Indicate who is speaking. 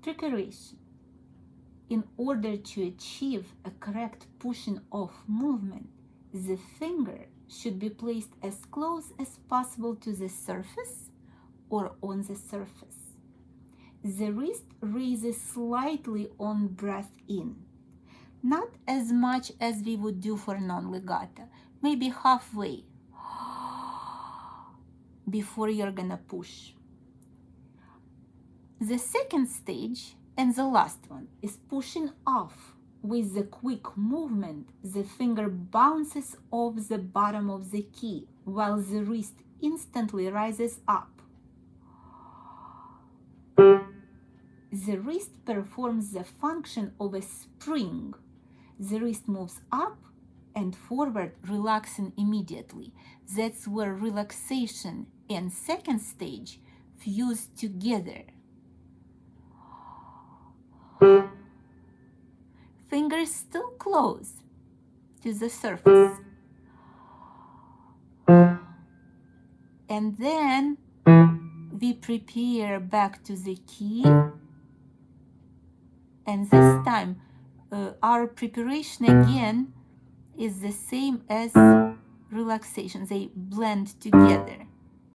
Speaker 1: Preparation. In order to achieve a correct pushing off movement, the finger should be placed as close as possible to the surface or on the surface. The wrist raises slightly on breath in, not as much as we would do for non-legato, maybe halfway before you're gonna push. The second stage and the last one is pushing off. With the quick movement, the finger bounces off the bottom of the key while the wrist instantly rises up. The wrist performs the function of a spring. The wrist moves up and forward, relaxing immediately. That's where relaxation and second stage fuse together. Fingers still close to the surface. And then we prepare back to the key. And this time, our preparation again is the same as relaxation. They blend together.